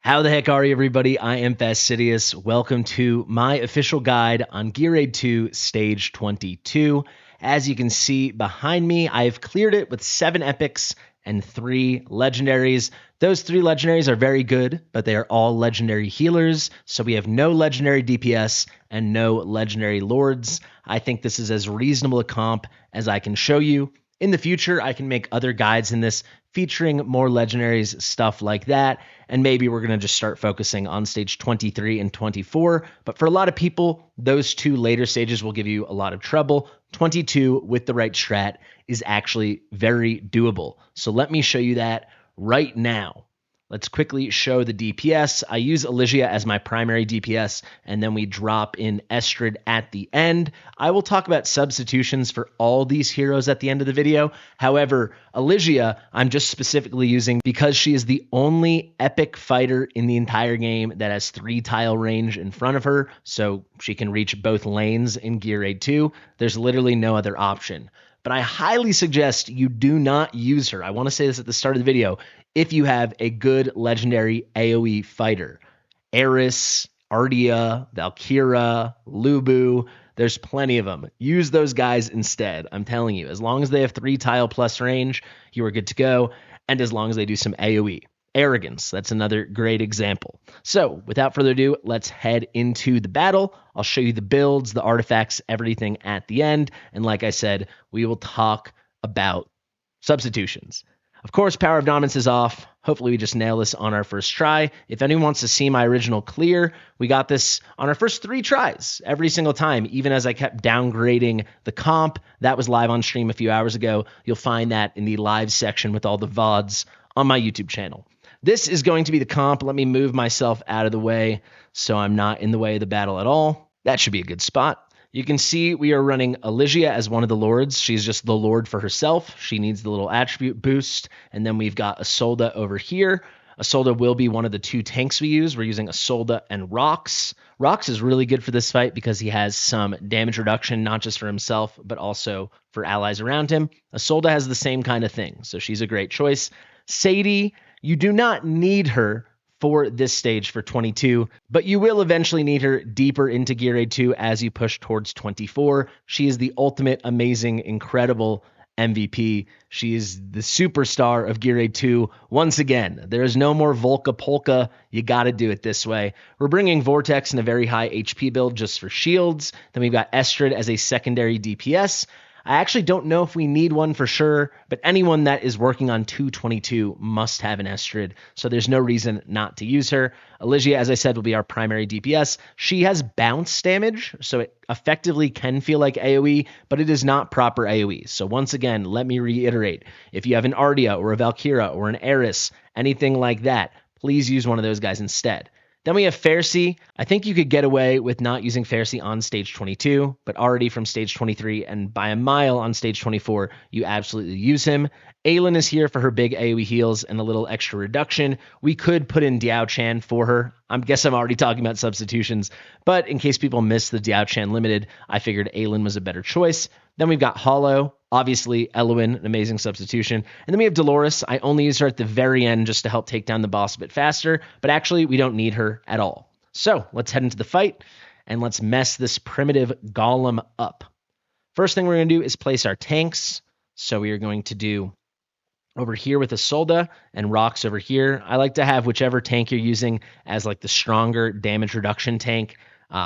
How the heck are you, everybody? I am Fastidious. Welcome to my official guide on Gear Raid 2 Stage 22. As you can see behind me, I've cleared it with 7 epics and 3 legendaries. Those 3 legendaries are very good, but they are all legendary healers, so we have no legendary DPS and no legendary lords. I think this is as reasonable a comp as I can show you. In the future, I can make other guides in this featuring more legendaries, stuff like that. And maybe we're going to just start focusing on stage 23 and 24. But for a lot of people, those 2 later stages will give you a lot of trouble. 22 with the right strat is actually very doable. So let me show you that right now. Let's quickly show the DPS. I use Elysia as my primary DPS, and then we drop in Estrid at the end. I will talk about substitutions for all these heroes at the end of the video. However, Elysia, I'm just specifically using because she is the only epic fighter in the entire game that has 3 tile range in front of her, so she can reach both lanes in Gear Raid 2. There's literally no other option. But I highly suggest you do not use her. I want to say this at the start of the video. If you have a good legendary AoE fighter, Eris, Ardia, Valkyra, Lubu, there's plenty of them. Use those guys instead. I'm telling you, as long as they have 3 tile plus range, you are good to go. And as long as they do some AoE. Arrogance, that's another great example. So without further ado, let's head into the battle. I'll show you the builds, the artifacts, everything at the end. And like I said, we will talk about substitutions. Of course, Power of Dominance is off. Hopefully we just nail this on our first try. If anyone wants to see my original clear, we got this on our first 3 tries every single time, even as I kept downgrading the comp. That was live on stream a few hours ago. You'll find that in the live section with all the VODs on my YouTube channel. This is going to be the comp. Let me move myself out of the way so I'm not in the way of the battle at all. That should be a good spot. You can see we are running Elysia as one of the lords. She's just the lord for herself. She needs the little attribute boost. And then we've got Isolde over here. Isolde will be one of the 2 tanks we use. We're using Isolde and Rox. Rox is really good for this fight because he has some damage reduction, not just for himself, but also for allies around him. Isolde has the same kind of thing, so she's a great choice. Sadie, you do not need her for this stage for 22, but you will eventually need her deeper into Gear Raid 2 as you push towards 24. She is the ultimate, amazing, incredible MVP. She is the superstar of Gear Raid 2. Once again, there is no more Volca Polka. You got to do it this way. We're bringing Vortex in a very high HP build just for shields. Then we've got Estrid as a secondary DPS. I actually don't know if we need one for sure, but anyone that is working on 222 must have an Estrid, so there's no reason not to use her. Elysia, as I said, will be our primary DPS. She has bounce damage, so it effectively can feel like AoE, but it is not proper AoE. So once again, let me reiterate, if you have an Ardia or a Valkyra or an Eris, anything like that, please use one of those guys instead. Then we have Farsea. I think you could get away with not using Farsea on stage 22, but already from stage 23 and by a mile on stage 24, you absolutely use him. Aylin is here for her big AoE heals and a little extra reduction. We could put in Diao Chan for her. I guess I'm already talking about substitutions, but in case people miss the Diao Chan Limited, I figured Aylin was a better choice. Then we've got Hollow. Obviously, Eloin, an amazing substitution. And then we have Dolores. I only use her at the very end just to help take down the boss a bit faster, but actually we don't need her at all. So let's head into the fight and let's mess this primitive golem up. First thing we're going to do is place our tanks. So we are going to do over here with Isolde and Rox over here. I like to have whichever tank you're using as like the stronger damage reduction tank.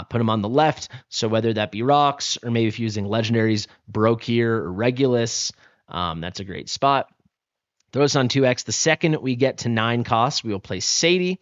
Put them on the left, so whether that be Rox or maybe if you're using legendaries, Brokir or Regulus, that's a great spot. Throw us on 2x. The second we get to 9 costs, we will place Sadie.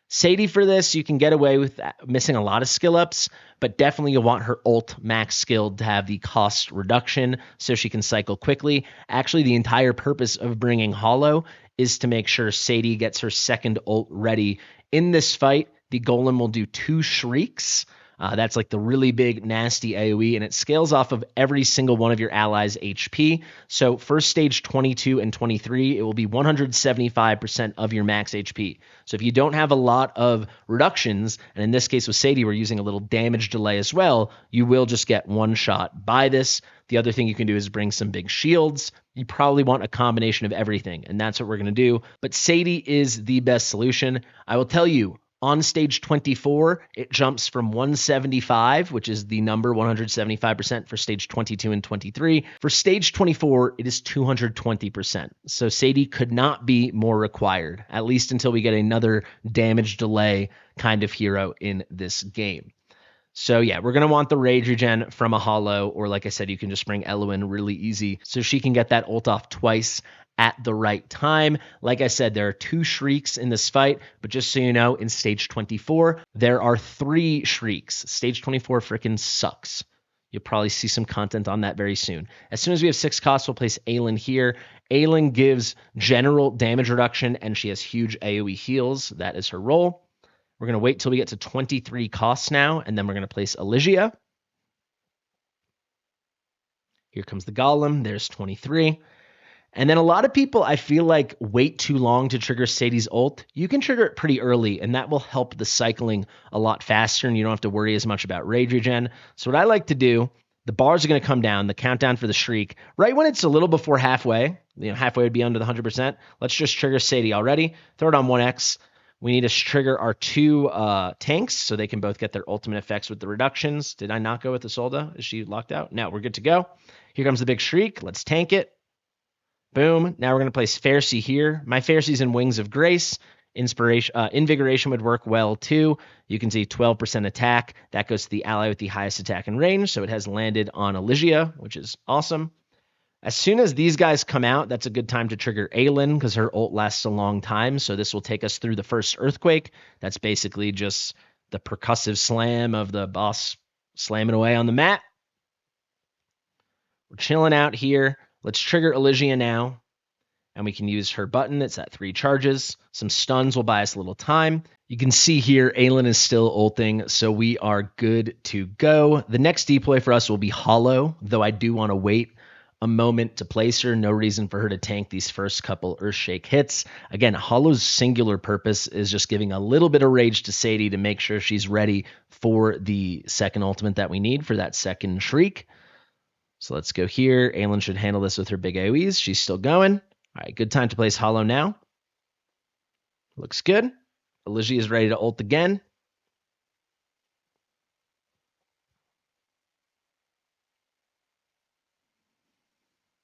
Sadie for this, you can get away with missing a lot of skill ups, but definitely you'll want her ult max skilled to have the cost reduction so she can cycle quickly. Actually, the entire purpose of bringing Hollow is to make sure Sadie gets her second ult ready. In this fight, the golem will do 2 shrieks. That's like the really big, nasty AoE, and it scales off of every single one of your allies' HP. So first stage 22 and 23, it will be 175% of your max HP. So if you don't have a lot of reductions, and in this case with Sadie, we're using a little damage delay as well, you will just get one shot by this. The other thing you can do is bring some big shields. You probably want a combination of everything, and that's what we're going to do. But Sadie is the best solution. I will tell you, on stage 24, it jumps from 175, which is the number 175% for stage 22 and 23. For stage 24, it is 220%. So Sadie could not be more required, at least until we get another damage delay kind of hero in this game. So yeah, we're going to want the rage regen from a holo, or like I said, you can just bring Elowen really easy so she can get that ult off twice at the right time. Like I said, there are 2 shrieks in this fight, but just so you know, in stage 24, there are 3 shrieks. Stage 24 freaking sucks. You'll probably see some content on that very soon. As soon as we have 6 costs, we'll place Aylin here. Aylin gives general damage reduction, and she has huge AoE heals. That is her role. We're going to wait till we get to 23 costs now, and then we're going to place Elysia. Here comes the Golem. There's 23. And then a lot of people, I feel like, wait too long to trigger Sadie's ult. You can trigger it pretty early, and that will help the cycling a lot faster, and you don't have to worry as much about rage regen. So what I like to do, the bars are going to come down, the countdown for the shriek, right when it's a little before halfway. Halfway would be under the 100%. Let's just trigger Sadie already. Throw it on 1x. We need to trigger our 2 tanks so they can both get their ultimate effects with the reductions. Did I not go with the Isolde? Is she locked out? No, we're good to go. Here comes the big shriek. Let's tank it. Boom. Now we're going to place Faircy here. My Faircy's in Wings of Grace. Invigoration would work well too. You can see 12% attack. That goes to the ally with the highest attack and range, so it has landed on Elysia, which is awesome. As soon as these guys come out, that's a good time to trigger Aylin because her ult lasts a long time. So this will take us through the first Earthquake. That's basically just the percussive slam of the boss slamming away on the mat. We're chilling out here. Let's trigger Elysia now. And we can use her button. It's at 3 charges. Some stuns will buy us a little time. You can see here, Aylin is still ulting, so we are good to go. The next deploy for us will be Holo, though I do want to wait a moment to place her. No reason for her to tank these first couple Earthshake hits. Again, Holo's singular purpose is just giving a little bit of rage to Sadie to make sure she's ready for the second ultimate that we need for that second shriek. So let's go here. Aylin should handle this with her big AoEs. She's still going. All right, good time to place Holo now. Looks good. Elysia is ready to ult again.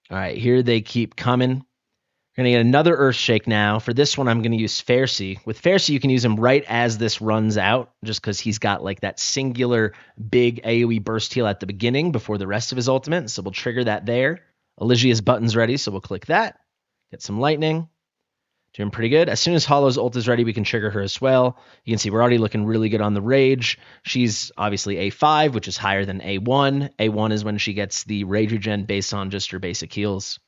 All right, here they keep coming. We're going to get another Earthshake now. For this one, I'm going to use Faircy. With Faircy, you can use him right as this runs out, just because he's got like that singular big AoE burst heal at the beginning before the rest of his ultimate. So we'll trigger that there. Elysia's button's ready, so we'll click that. Get some lightning. Doing pretty good. As soon as Holo's ult is ready, we can trigger her as well. You can see we're already looking really good on the rage. She's obviously A5, which is higher than A1. A1 is when she gets the rage regen based on just her basic heals.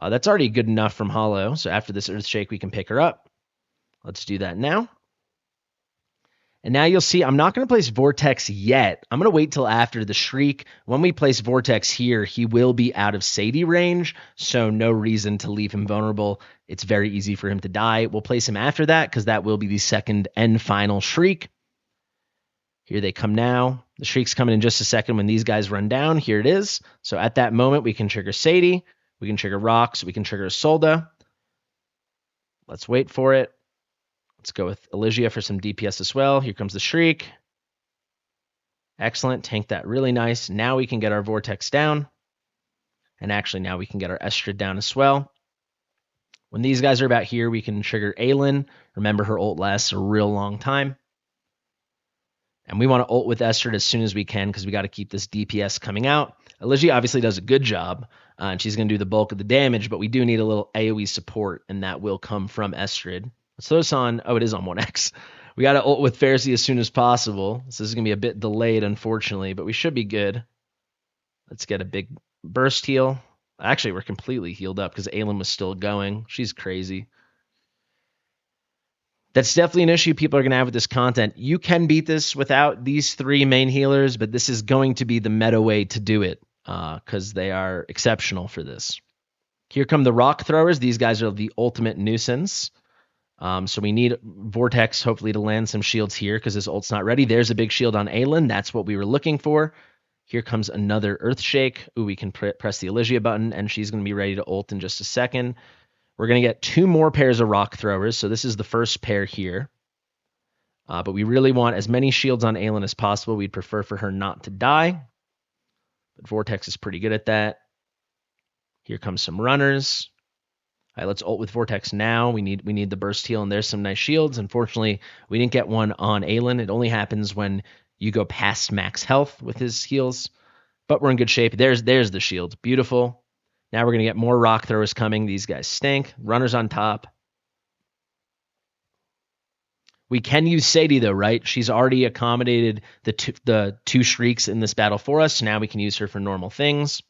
That's already good enough from Holo. So after this Earthshake, we can pick her up. Let's do that now. And now you'll see I'm not going to place Vortex yet. I'm going to wait till after the Shriek. When we place Vortex here, he will be out of Sadie range, so no reason to leave him vulnerable. It's very easy for him to die. We'll place him after that because that will be the second and final Shriek. Here they come now. The Shriek's coming in just a second when these guys run down. Here it is. So at that moment, we can trigger Sadie. We can trigger Rox. We can trigger Isolde. Let's wait for it. Let's go with Elysia for some DPS as well. Here comes the Shriek. Excellent. Tank that really nice. Now we can get our Vortex down. And actually now we can get our Estrid down as well. When these guys are about here, we can trigger Aylin. Remember, her ult lasts a real long time. And we want to ult with Estrid as soon as we can because we got to keep this DPS coming out. Elysia obviously does a good job, and she's going to do the bulk of the damage, but we do need a little AoE support, and that will come from Estrid. Let's throw this on. Oh, it is on 1x. We got to ult with Faircy as soon as possible. So this is going to be a bit delayed, unfortunately, but we should be good. Let's get a big burst heal. Actually, we're completely healed up because Aylin was still going. She's crazy. That's definitely an issue people are going to have with this content. You can beat this without these 3 main healers, but this is going to be the meta way to do it because they are exceptional for this. Here come the rock throwers. These guys are the ultimate nuisance. So we need Vortex, hopefully, to land some shields here because his ult's not ready. There's a big shield on Aylin. That's what we were looking for. Here comes another Earthshake. Ooh, we can press the Elysia button, and she's going to be ready to ult in just a second. We're going to get 2 more pairs of Rock Throwers, so this is the first pair here. But we really want as many shields on Aelin as possible. We'd prefer for her not to die. But Vortex is pretty good at that. Here comes some runners. All right, let's ult with Vortex now. We need the burst heal, and there's some nice shields. Unfortunately, we didn't get one on Aelin. It only happens when you go past max health with his heals. But we're in good shape. There's the shield. Beautiful. Now we're going to get more Rock Throwers coming. These guys stink. Runners on top. We can use Sadie, though, right? She's already accommodated the 2 shrieks in this battle for us. So now we can use her for normal things.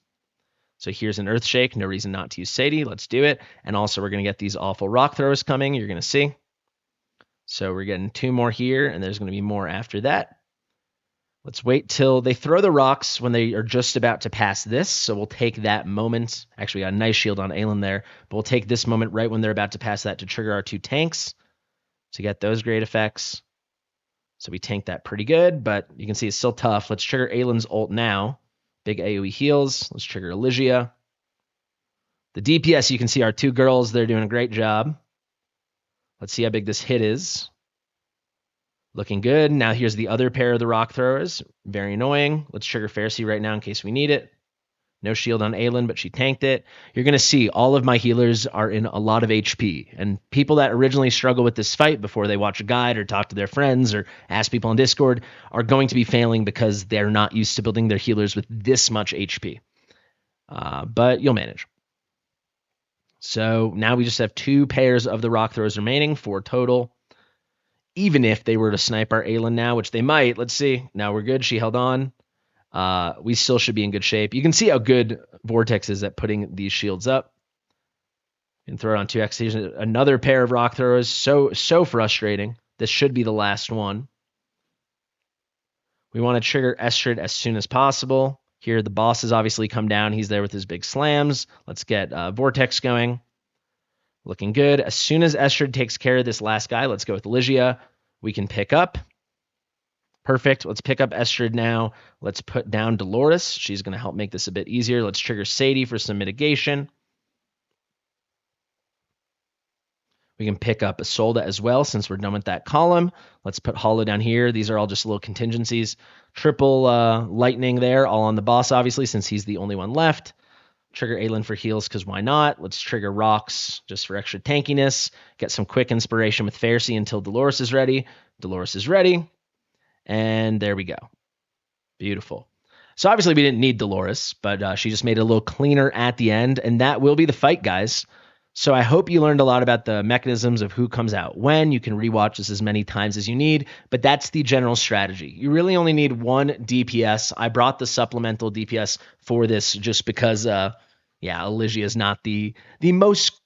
So here's an Earthshake. No reason not to use Sadie. Let's do it. And also, we're going to get these awful Rock Throwers coming. You're going to see. So we're getting 2 more here, and there's going to be more after that. Let's wait till they throw the rocks when they are just about to pass this. So we'll take that moment. Actually, we got a nice shield on Aelin there. But we'll take this moment right when they're about to pass that to trigger our 2 tanks to get those great effects. So we tank that pretty good, but you can see it's still tough. Let's trigger Aelin's ult now. Big AoE heals. Let's trigger Elysia. The DPS, you can see our 2 girls. They're doing a great job. Let's see how big this hit is. Looking good. Now here's the other pair of the Rock Throwers. Very annoying. Let's trigger Fasti right now in case we need it. No shield on Aelin, but she tanked it. You're going to see all of my healers are in a lot of HP. And people that originally struggle with this fight before they watch a guide or talk to their friends or ask people on Discord are going to be failing because they're not used to building their healers with this much HP. But you'll manage. So now we just have 2 pairs of the Rock Throwers remaining, 4 total. Even if they were to snipe our Aelin now, which they might. Let's see. Now we're good. She held on. We still should be in good shape. You can see how good Vortex is at putting these shields up. You can throw it on 2x. Here's another pair of Rock Throwers. So frustrating. This should be the last one. We want to trigger Estrid as soon as possible. Here, the boss has obviously come down. He's there with his big slams. Let's get Vortex going. Looking good. As soon as Estrid takes care of this last guy, let's go with Elysia. We can pick up. Perfect. Let's pick up Estrid now. Let's put down Dolores. She's going to help make this a bit easier. Let's trigger Sadie for some mitigation. We can pick up Isolde as well since we're done with that column. Let's put Hollow down here. These are all just little contingencies. Triple lightning there, all on the boss, obviously, since he's the only one left. Trigger Aelin for heals, because why not? Let's trigger rocks just for extra tankiness. Get some quick inspiration with Fasti until Dolores is ready. Dolores is ready. And there we go. Beautiful. So obviously we didn't need Dolores, but she just made it a little cleaner at the end. And that will be the fight, guys. So I hope you learned a lot about the mechanisms of who comes out when. You can rewatch this as many times as you need, but that's the general strategy. You really only need 1 DPS. I brought the supplemental DPS for this just because, Elysia is not the most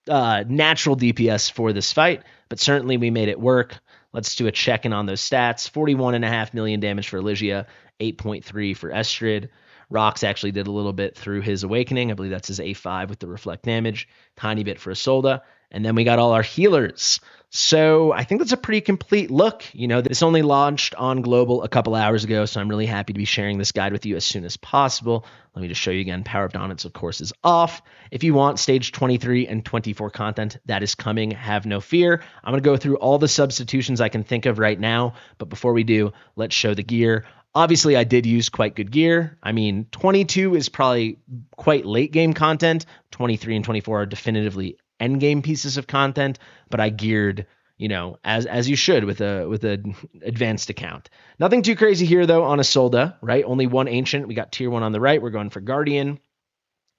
natural DPS for this fight, but certainly we made it work. Let's do a check-in on those stats. 41.5 million damage for Elysia, 8.3 for Estrid. Rox actually did a little bit through his Awakening. I believe that's his A5 with the Reflect damage. Tiny bit for Isolde. And then we got all our healers. So I think that's a pretty complete look. You know, this only launched on Global a couple hours ago, so I'm really happy to be sharing this guide with you as soon as possible. Let me just show you again. Power of Dominance, of course, is off. If you want stage 23 and 24 content, that is coming. Have no fear. I'm going to go through all the substitutions I can think of right now. But before we do, let's show the gear. Obviously, I did use quite good gear. I mean, 22 is probably quite late game content. 23 and 24 are definitively end game pieces of content, but I geared, you know, as you should with a advanced account. Nothing too crazy here though on Isolde, right? Only 1 ancient. We got tier 1 on the right. We're going for Guardian.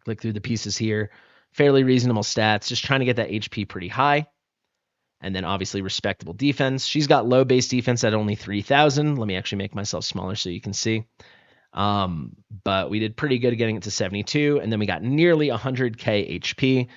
Click through the pieces here. Fairly reasonable stats. Just trying to get that HP pretty high. And then obviously respectable defense. She's got low base defense at only 3,000. Let me actually make myself smaller so you can see. But we did pretty good at getting it to 72. And then we got nearly 100k HP.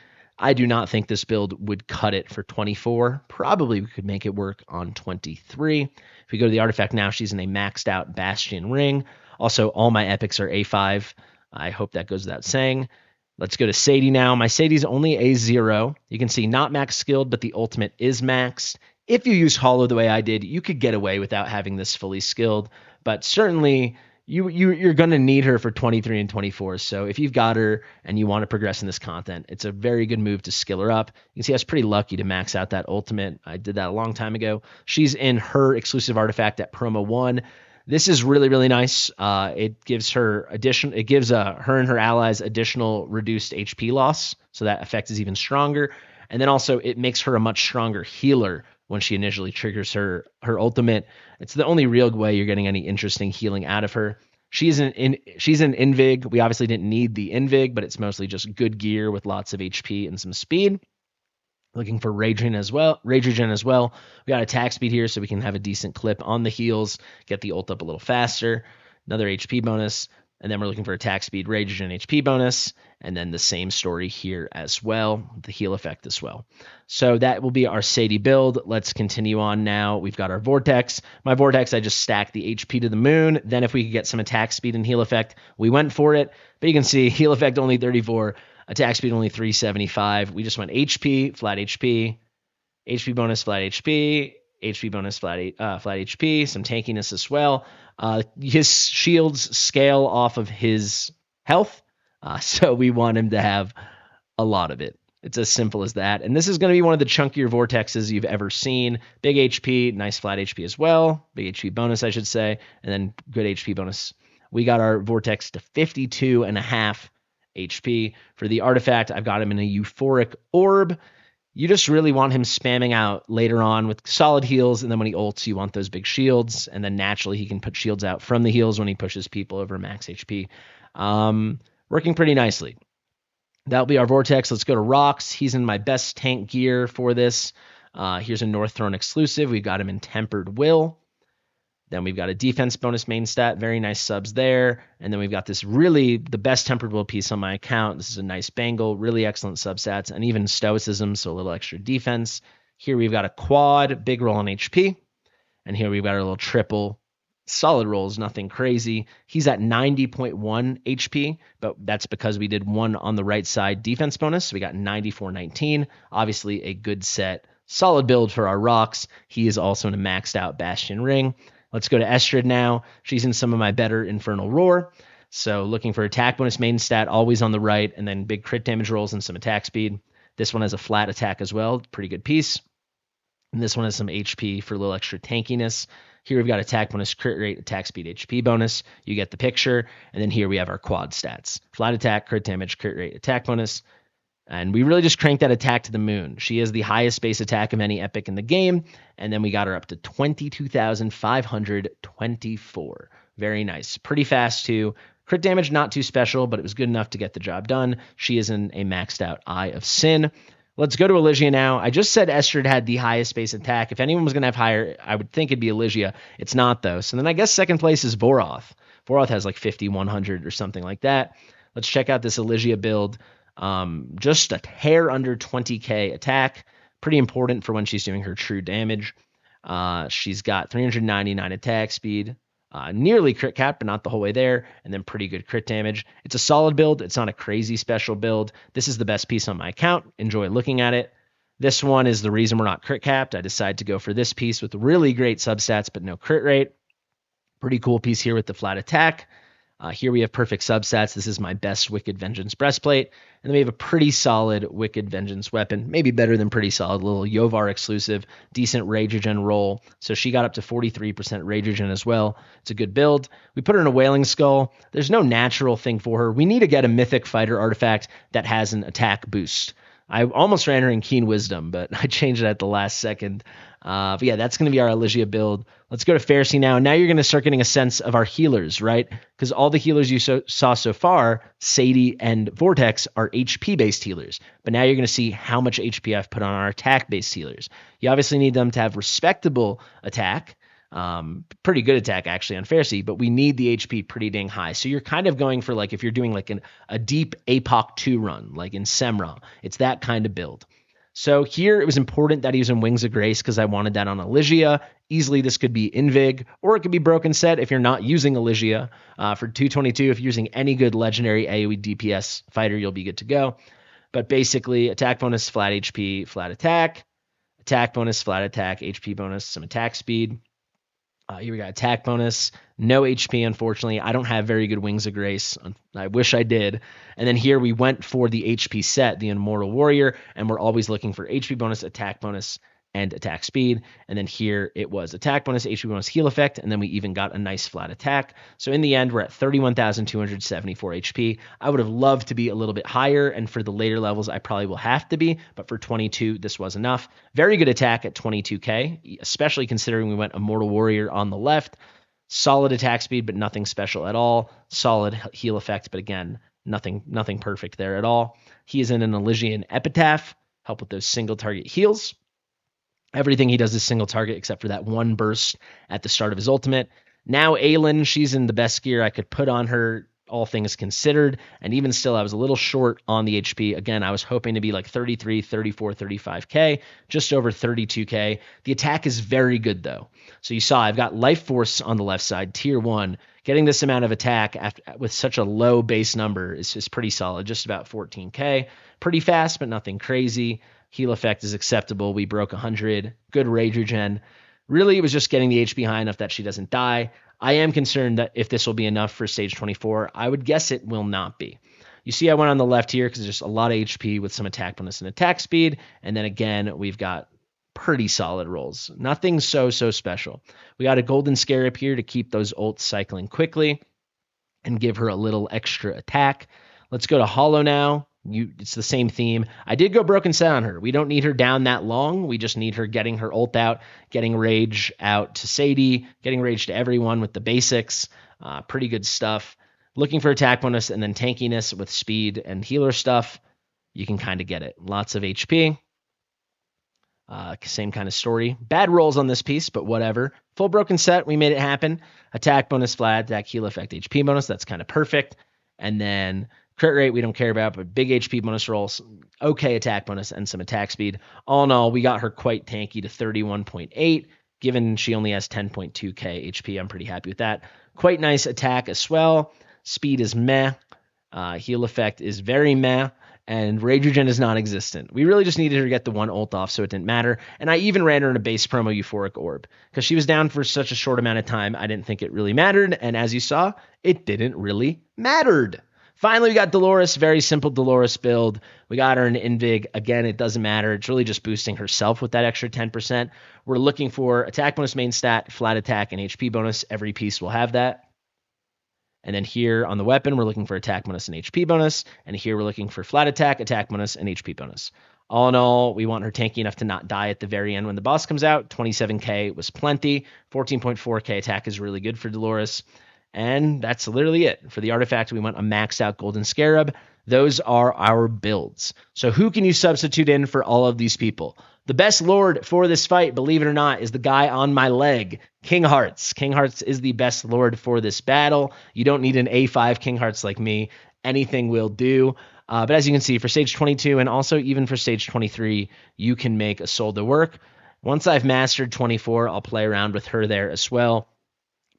I do not think this build would cut it for 24. Probably we could make it work on 23. If we go to the artifact now, she's in a maxed out Bastion ring. Also, all my epics are A5. I hope that goes without saying. Let's go to Sadie now. My Sadie's only A0. You can see not max skilled, but the ultimate is maxed. If you use Hollow the way I did, you could get away without having this fully skilled. But certainly, you're going to need her for 23 and 24. So if you've got her and you want to progress in this content, it's a very good move to skill her up. You can see I was pretty lucky to max out that ultimate. I did that a long time ago. She's in her exclusive artifact at promo 1. This is really, really nice. It gives her her and her allies additional reduced HP loss, so that effect is even stronger. And then also it makes her a much stronger healer when she initially triggers her ultimate. It's the only real way you're getting any interesting healing out of her. She's an Invig. We obviously didn't need the Invig, but it's mostly just good gear with lots of HP and some speed. Looking for rage regen as well. We got attack speed here, so we can have a decent clip on the heals, get the ult up a little faster. Another HP bonus, and then we're looking for attack speed, rage regen, HP bonus, and then the same story here as well, the heal effect as well. So that will be our Sadie build. Let's continue on now. We've got our Vortex. My Vortex, I just stacked the HP to the moon. Then if we could get some attack speed and heal effect, we went for it. But you can see heal effect only 34. Attack speed only 375. We just went HP, flat HP, HP bonus, flat HP, HP bonus, flat HP, some tankiness as well. His shields scale off of his health, so we want him to have a lot of it. It's as simple as that. And this is going to be one of the chunkier vortexes you've ever seen. Big HP, nice flat HP as well. Big HP bonus, I should say, and then good HP bonus. We got our Vortex to 52.5 HP. For the artifact, I've got him in a Euphoric Orb. You just really want him spamming out later on with solid heals, and then when he ults, you want those big shields, and then naturally he can put shields out from the heals when he pushes people over max HP. Working pretty nicely. That'll be our Vortex. Let's go to Rocks. He's in my best tank gear for this. Here's a North Throne exclusive. We've got him in Tempered Will. Then we've got a defense bonus main stat, very nice subs there. And then we've got this really the best Tempered Will piece on my account. This is a nice bangle, really excellent substats, and even stoicism, so a little extra defense. Here we've got a quad, big roll on HP. And here we've got our little triple, solid rolls, nothing crazy. He's at 90.1 HP, but that's because we did one on the right side defense bonus. So we got 94.19. Obviously a good set, solid build for our Rocks. He is also in a maxed out Bastion Ring. Let's go to Estrid now. She's in some of my better Infernal Roar. So looking for attack bonus main stat, always on the right, and then big crit damage rolls and some attack speed. This one has a flat attack as well. Pretty good piece. And this one has some HP for a little extra tankiness. Here we've got attack bonus, crit rate, attack speed, HP bonus. You get the picture. And then here we have our quad stats. Flat attack, crit damage, crit rate, attack bonus. And we really just cranked that attack to the moon. She is the highest base attack of any epic in the game. And then we got her up to 22,524. Very nice. Pretty fast too. Crit damage, not too special, but it was good enough to get the job done. She is in a maxed out Eye of Sin. Let's go to Elysia now. I just said Estrid had the highest base attack. If anyone was going to have higher, I would think it'd be Elysia. It's not, though. So then I guess second place is Voroth. Voroth has like 5,100 or something like that. Let's check out this Elysia build. Just a hair under 20k attack. Pretty important for when she's doing her true damage. She's got 399 attack speed. Nearly crit cap, but not the whole way there. And then pretty good crit damage. It's a solid build. It's not a crazy special build. This is the best piece on my account. Enjoy looking at it. This one is the reason we're not crit capped. I decided to go for this piece with really great substats, but no crit rate. Pretty cool piece here with the flat attack. Here we have perfect substats. This is my best Wicked Vengeance breastplate. And then we have a pretty solid Wicked Vengeance weapon. Maybe better than pretty solid. Little Yovar exclusive. Decent Rage Regen roll. So she got up to 43% Rage Regen as well. It's a good build. We put her in a Wailing Skull. There's no natural thing for her. We need to get a Mythic Fighter artifact that has an attack boost. I almost ran her in Keen Wisdom, but I changed it at the last second. But yeah, that's going to be our Elysia build. Let's go to Pharisee now. Now you're going to start getting a sense of our healers, right? Because all the healers you saw so far, Sadie and Vortex, are HP-based healers. But now you're going to see how much HP I've put on our attack-based healers. You obviously need them to have respectable attack. Pretty good attack, actually, on Pharisee, but we need the HP pretty dang high. So you're kind of going for, like, if you're doing like a deep APOC 2 run, like in Semra, it's that kind of build. So here it was important that he was in Wings of Grace because I wanted that on Elysia. Easily this could be Invig, or it could be Broken Set if you're not using Elysia. For 222, if you're using any good legendary AoE DPS fighter, you'll be good to go. But basically, attack bonus, flat HP, flat attack bonus, flat attack, HP bonus, some attack speed. Here we got attack bonus, no HP, unfortunately. I don't have very good Wings of Grace. I wish I did. And then here we went for the HP set, the Immortal Warrior, and we're always looking for HP bonus, and attack speed. And then here it was attack bonus, HP bonus, heal effect, and then we even got a nice flat attack. So in the end, we're at 31,274 HP. I would have loved to be a little bit higher, and for the later levels, I probably will have to be, but for 22, this was enough. Very good attack at 22k, especially considering we went Immortal Warrior on the left. Solid attack speed, but nothing special at all. Solid heal effect, but again, nothing perfect there at all. He is in an Elysian Epitaph, help with those single target heals. Everything he does is single target except for that one burst at the start of his ultimate. Now Aelin, she's in the best gear I could put on her, all things considered. And even still, I was a little short on the HP. Again, I was hoping to be like 33, 34, 35k, just over 32k. The attack is very good though. So you saw I've got Life Force on the left side, tier 1. Getting this amount of attack with such a low base number is pretty solid, just about 14k. Pretty fast, but nothing crazy. Heal effect is acceptable. We broke 100. Good rage regen. Really, it was just getting the HP high enough that she doesn't die. I am concerned that if this will be enough for stage 24. I would guess it will not be. You see I went on the left here because there's just a lot of HP with some attack bonus and attack speed. And then again, we've got pretty solid rolls. Nothing so special. We got a Golden Scarab here to keep those ults cycling quickly and give her a little extra attack. Let's go to Hollow now. It's the same theme. I did go Broken Set on her. We don't need her down that long. We just need her getting her ult out, getting rage out to Sadie, getting rage to everyone with the basics. Pretty good stuff. Looking for attack bonus and then tankiness with speed and healer stuff. You can kind of get it. Lots of HP. Same kind of story. Bad rolls on this piece, but whatever. Full Broken Set, we made it happen. Attack bonus, flat attack, heal effect, HP bonus. That's kind of perfect. And then crit rate, we don't care about, but big HP bonus rolls, okay attack bonus, and some attack speed. All in all, we got her quite tanky to 31.8. Given she only has 10.2k HP, I'm pretty happy with that. Quite nice attack as well. Speed is meh. Heal effect is very meh. And Rage Regen is non-existent. We really just needed her to get the one ult off, so it didn't matter. And I even ran her in a base promo Euphoric Orb. Because she was down for such a short amount of time, I didn't think it really mattered. And as you saw, it didn't really mattered. Finally, we got Dolores. Very simple Dolores build. We got her in Invig. Again, it doesn't matter. It's really just boosting herself with that extra 10%. We're looking for attack bonus main stat, flat attack, and HP bonus. Every piece will have that. And then here on the weapon, we're looking for attack bonus and HP bonus. And here we're looking for flat attack bonus, and HP bonus. All in all, we want her tanky enough to not die at the very end when the boss comes out. 27k was plenty. 14.4k attack is really good for Dolores. And that's literally it. For the artifact, we want a maxed out Golden Scarab. Those are our builds. So who can you substitute in for all of these people? The best lord for this fight, believe it or not, is the guy on my leg, King Hearts. King Hearts is the best lord for this battle. You don't need an A5 King Hearts like me. Anything will do. But as you can see, for stage 22 and also even for stage 23, you can make a soul to work. Once I've mastered 24, I'll play around with her there as well.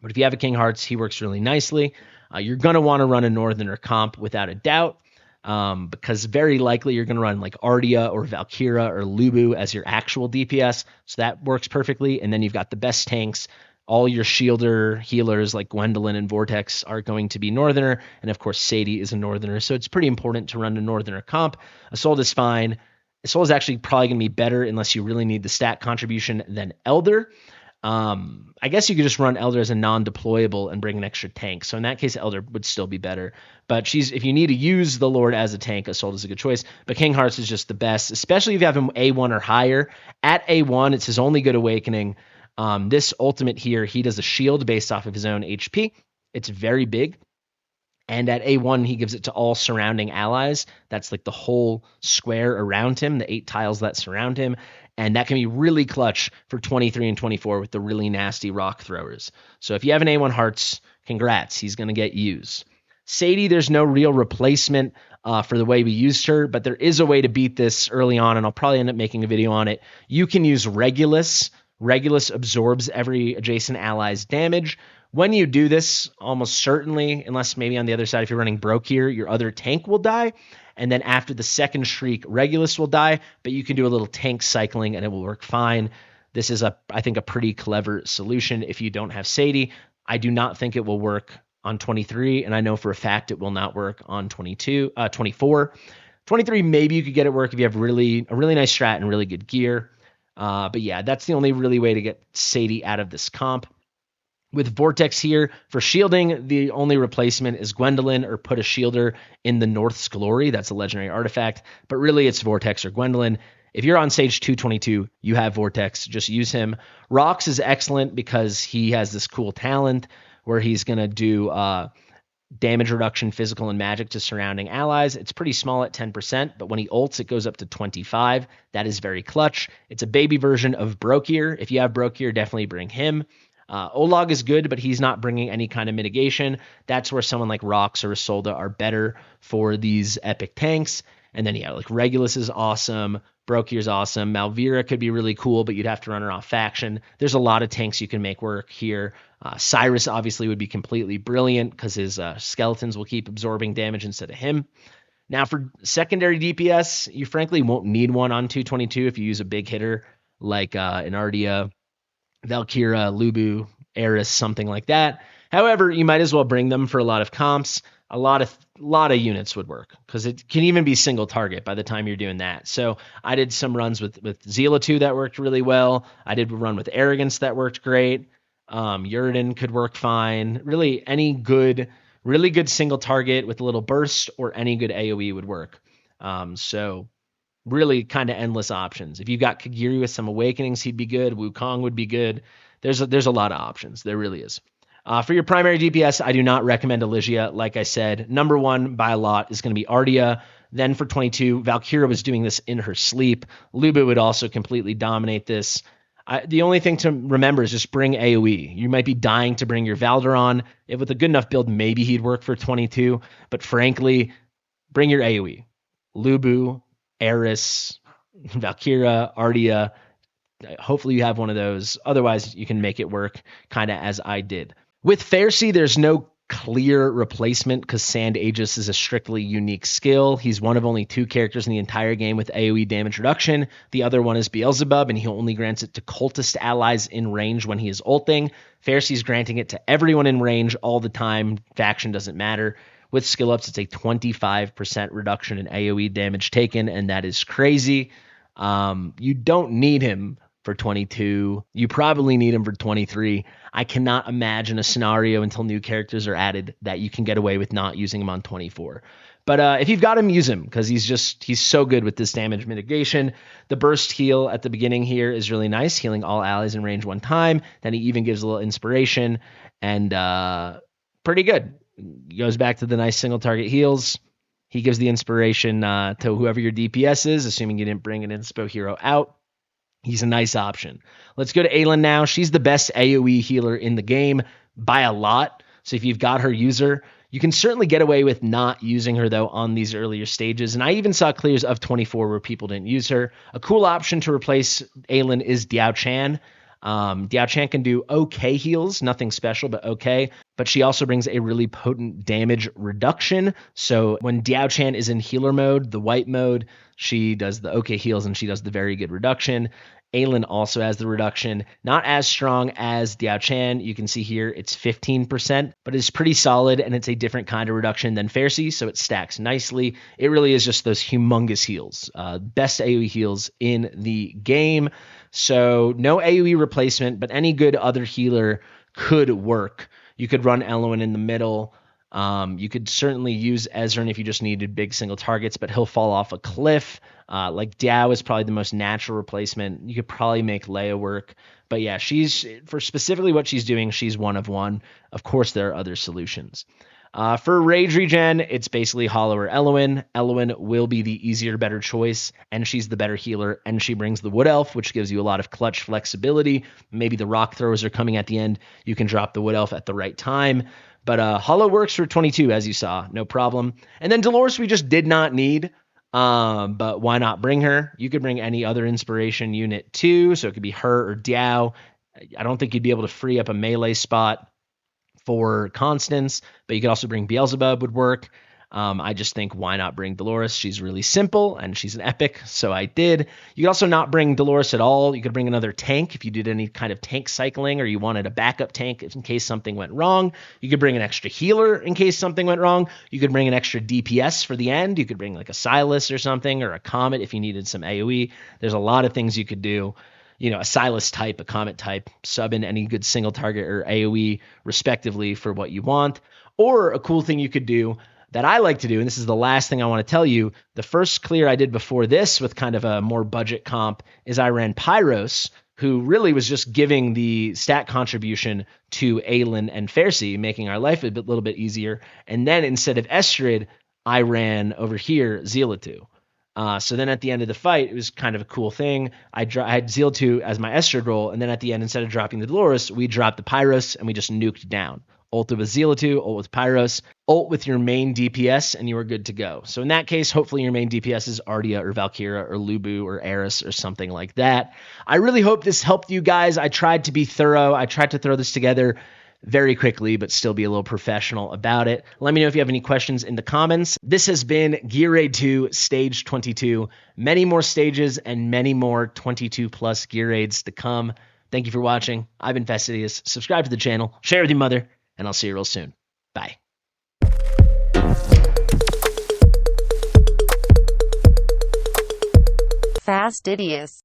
But if you have a King Hearts, he works really nicely. You're going to want to run a Northerner comp without a doubt, because very likely you're going to run like Ardia or Valkyra or Lubu as your actual DPS. So that works perfectly. And then you've got the best tanks. All your shielder healers like Gwendolyn and Vortex are going to be Northerner. And of course, Sadie is a Northerner. So it's pretty important to run a Northerner comp. Assault is fine. Assault is actually probably going to be better unless you really need the stat contribution than Elder. I guess you could just run Elder as a non-deployable and bring an extra tank. So in that case, Elder would still be better. But if you need to use the Lord as a tank, Assault is a good choice. But King Hearts is just the best, especially if you have him A1 or higher. At A1, it's his only good awakening. This ultimate here, he does a shield based off of his own HP. It's very big. And at A1, he gives it to all surrounding allies. That's like the whole square around him, the 8 tiles that surround him. And that can be really clutch for 23 and 24 with the really nasty rock throwers. So if you have an A1 Hearts, congrats. He's going to get used. Sadie, there's no real replacement for the way we used her, but there is a way to beat this early on, and I'll probably end up making a video on it. You can use Regulus. Regulus absorbs every adjacent ally's damage. When you do this, almost certainly, unless maybe on the other side, if you're running Broke here, your other tank will die. And then after the second shriek, Regulus will die, but you can do a little tank cycling and it will work fine. this is, I think, a pretty clever solution if you don't have Sadie. I do not think it will work on 23, and I know for a fact it will not work on 24. 23, maybe you could get it work if you have a really nice strat and really good gear. But yeah, that's the only really way to get Sadie out of this comp. With Vortex here, for shielding, the only replacement is Gwendolyn or put a shielder in the North's Glory. That's a legendary artifact, but really it's Vortex or Gwendolyn. If you're on stage 222, you have Vortex, just use him. Rox is excellent because he has this cool talent where he's going to do damage reduction, physical, and magic to surrounding allies. It's pretty small at 10%, but when he ults, it goes up to 25. That is very clutch. It's a baby version of Brokir. If you have Brokir, definitely bring him. Olag is good, but he's not bringing any kind of mitigation. That's where someone like Rox or Isolde are better for these epic tanks. And then, yeah, like Regulus is awesome. Brokir's awesome. Malvira could be really cool, but you'd have to run her off faction. There's a lot of tanks you can make work here. Cyrus obviously would be completely brilliant because his skeletons will keep absorbing damage instead of him. Now, for secondary DPS, you frankly won't need one on 222 if you use a big hitter like an Ardia, Valkyra, Lubu, Eris, something like that. However, you might as well bring them for a lot of comps. A lot of units would work because it can even be single target by the time you're doing that. So I did some runs with Zila 2 that worked really well. I did a run with Arrogance that worked great. Uridan could work fine. Really, any really good single target with a little burst or any good AoE would work. So really kind of endless options. If you got Kagiri with some Awakenings, he'd be good. Wukong would be good. There's a lot of options. There really is. For your primary DPS, I do not recommend Elysia. Like I said, number one by a lot is going to be Ardia. Then for 22, Valkyra was doing this in her sleep. Lubu would also completely dominate this. The only thing to remember is just bring AoE. You might be dying to bring your Valderon. If with a good enough build, maybe he'd work for 22. But frankly, bring your AoE. Lubu, Eris, Valkyra, Ardia. Hopefully you have one of those. Otherwise, you can make it work kind of as I did. With Fasti, there's no clear replacement because Sand Aegis is a strictly unique skill. He's one of only 2 characters in the entire game with AoE damage reduction. The other one is Beelzebub, and he only grants it to cultist allies in range when he is ulting. Fasti's granting it to everyone in range all the time. Faction doesn't matter. With skill ups, it's a 25% reduction in AoE damage taken, and that is crazy. You don't need him for 22. You probably need him for 23. I cannot imagine a scenario until new characters are added that you can get away with not using him on 24. But if you've got him, use him because he's so good with this damage mitigation. The burst heal at the beginning here is really nice, healing all allies in range 1 time. Then he even gives a little inspiration and pretty good. He goes back to the nice single target heals. He gives the inspiration to whoever your DPS is, assuming you didn't bring an inspo hero out. He's a nice option. Let's go to Aylin now. She's the best AoE healer in the game by a lot. So if you've got her, use her. You can certainly get away with not using her, though, on these earlier stages. And I even saw clears of 24 where people didn't use her. A cool option to replace Aylin is Diao Chan. Diao Chan can do okay heals, nothing special, but okay. But she also brings a really potent damage reduction. So when Diao Chan is in healer mode, the white mode, she does the okay heals and she does the very good reduction. Aylin also has the reduction, not as strong as Diao Chan. You can see here it's 15%, but it's pretty solid and it's a different kind of reduction than Fasti, so it stacks nicely. It really is just those humongous heals, best AoE heals in the game. So no AoE replacement, but any good other healer could work. You could run Eloin in the middle. You could certainly use Ezrein if you just needed big single targets, but he'll fall off a cliff. Like Diao is probably the most natural replacement. You could probably make Leia work. But yeah, she's, for specifically what she's doing, she's one of one. Of course, there are other solutions. For Rage Regen, it's basically Hollow or Eloin. Eloin will be the easier, better choice, and she's the better healer, and she brings the Wood Elf, which gives you a lot of clutch flexibility. Maybe the rock throwers are coming at the end. You can drop the Wood Elf at the right time. But Hollow works for 22, as you saw, no problem. And then Dolores we just did not need, but why not bring her? You could bring any other inspiration unit too, so it could be her or Diao. I don't think you'd be able to free up a melee spot for Constance, but you could also bring Beelzebub would work. I just think, why not bring Dolores? She's really simple and she's an epic, so I did. You could also not bring Dolores at all. You could bring another tank if you did any kind of tank cycling or you wanted a backup tank in case something went wrong. You could bring an extra healer in case something went wrong. You could bring an extra DPS for the end. You could bring like a Silas or something, or a Comet if you needed some AoE. There's a lot of things you could do. A Silas type, a Comet type, sub in any good single target or AoE respectively for what you want. Or a cool thing you could do that I like to do, and this is the last thing I want to tell you, the first clear I did before this with kind of a more budget comp is I ran Pyros, who really was just giving the stat contribution to Aelin and Fersi, making our life a little bit easier. And then instead of Estrid, I ran over here Zealatu. So then at the end of the fight, it was kind of a cool thing. I had Zealatu as my Estrid roll, and then at the end, instead of dropping the Dolores, we dropped the Pyros, and we just nuked down. Ult with Zealatu, ult with Pyros, ult with your main DPS, and you were good to go. So in that case, hopefully your main DPS is Ardia or Valkyra or Lubu or Eris or something like that. I really hope this helped you guys. I tried to be thorough. I tried to throw this together very quickly, but still be a little professional about it. Let me know if you have any questions in the comments. This has been Gear Raid 2 Stage 22. Many more stages and many more 22 plus gear raids to come. Thank you for watching. I've been Fastidious. Subscribe to the channel, share with your mother, and I'll see you real soon. Bye. Fastidious.